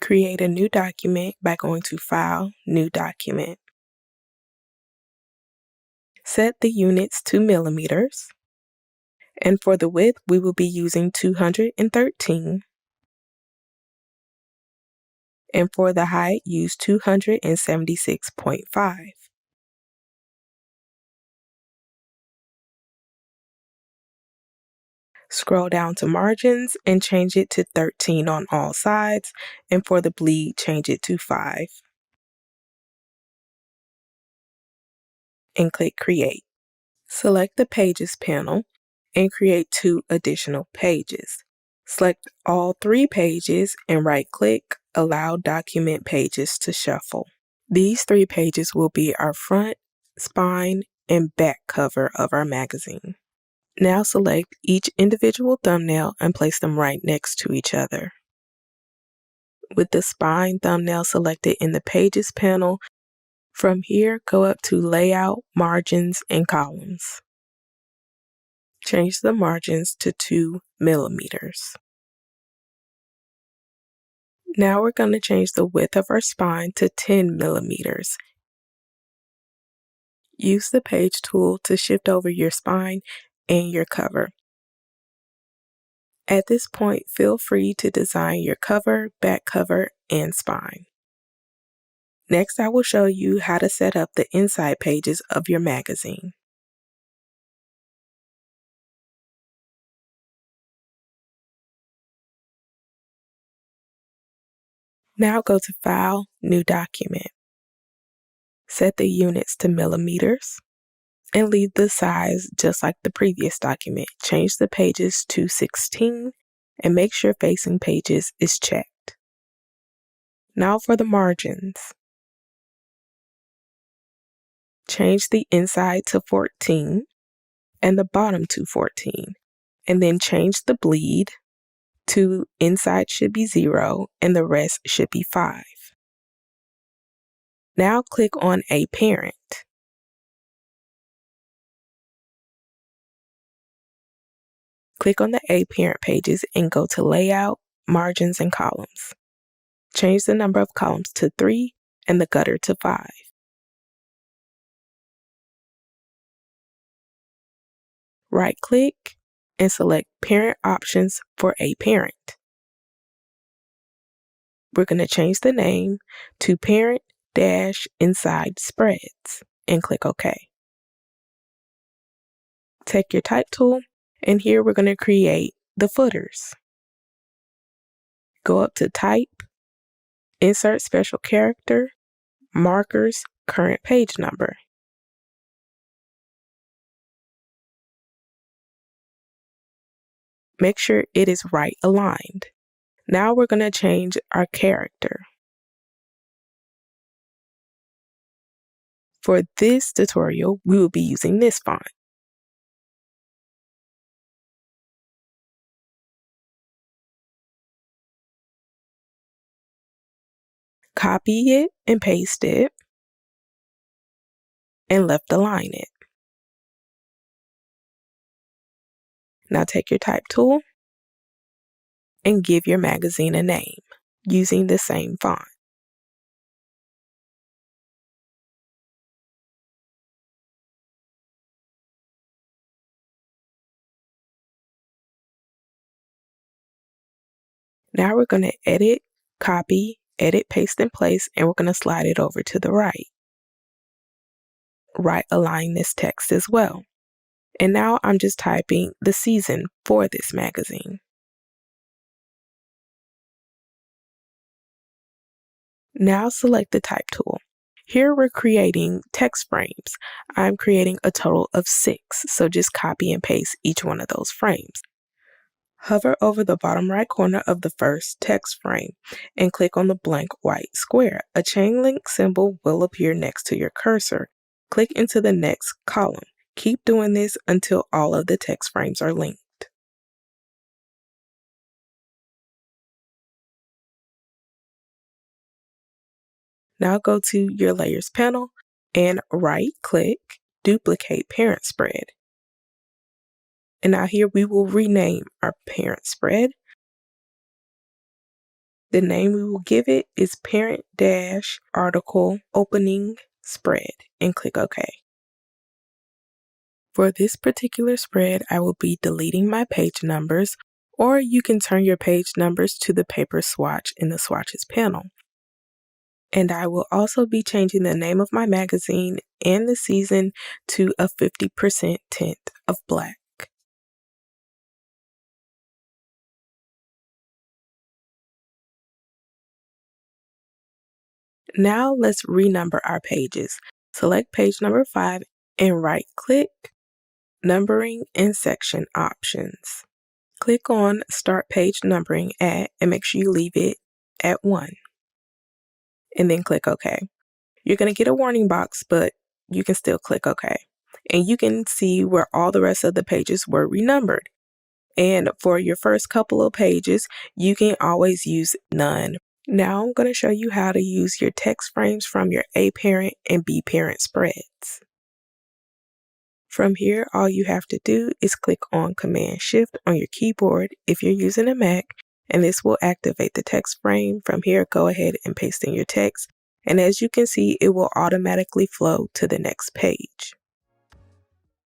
Create a new document by going to File, New Document. Set the units to millimeters. And for the width, we will be using 213. And for the height, use 276.5. Scroll down to margins and change it to 13 on all sides, and for the bleed, change it to 5. And click Create. Select the Pages panel and create 2 additional pages. Select all 3 pages and right-click, Allow Document Pages to Shuffle. These 3 pages will be our front, spine, and back cover of our magazine. Now select each individual thumbnail and place them right next to each other. With the spine thumbnail selected in the Pages panel, from here go up to Layout, Margins, and Columns. Change the margins to 2 millimeters. Now we're going to change the width of our spine to 10 millimeters. Use the Page tool to shift over your spine and your cover. At this point, feel free to design your cover, back cover, and spine. Next, I will show you how to set up the inside pages of your magazine. Now go to File, New Document. Set the units to millimeters and leave the size just like the previous document. Change the pages to 16 and make sure Facing Pages is checked. Now for the margins. Change the inside to 14 and the bottom to 14, and then change the bleed to inside should be 0 and the rest should be 5. Now click on A Parent. Click on the A Parent pages and go to Layout, Margins, and Columns. Change the number of columns to 3 and the gutter to 5. Right-click and select Parent Options for A Parent. We're going to change the name to Parent-Inside Spreads and click OK. Take your Type tool, and here we're going to create the footers. Go up to Type, Insert Special Character, Markers, Current Page Number. Make sure it is right aligned. Now we're going to change our character. For this tutorial, we will be using this font. Copy it and paste it, and left align it. Now take your Type tool and give your magazine a name using the same font. Now we're going to edit, copy, edit, paste, and place, and we're going to slide it over to the right. Right align this text as well. And now I'm just typing the season for this magazine. Now select the Type tool. Here we're creating text frames. I'm creating a total of 6, so just copy and paste each one of those frames. Hover over the bottom right corner of the first text frame and click on the blank white square. A chain link symbol will appear next to your cursor. Click into the next column. Keep doing this until all of the text frames are linked. Now go to your Layers panel and right-click, Duplicate Parent Spread. And now here we will rename our parent spread. The name we will give it is parent-article opening spread and click OK. For this particular spread, I will be deleting my page numbers, or you can turn your page numbers to the paper swatch in the swatches panel. And I will also be changing the name of my magazine and the season to a 50% tint of black. Now let's renumber our pages. Select page number 5 and right-click, Numbering and Section Options. Click on Start Page Numbering At and make sure you leave it at 1. And then click OK. You're going to get a warning box, but you can still click OK. And you can see where all the rest of the pages were renumbered. And for your first couple of pages, you can always use none. Now I'm going to show you how to use your text frames from your A parent and B parent spreads. From here, all you have to do is click on Command-Shift on your keyboard if you're using a Mac, and this will activate the text frame. From here, go ahead and paste in your text, and as you can see, it will automatically flow to the next page.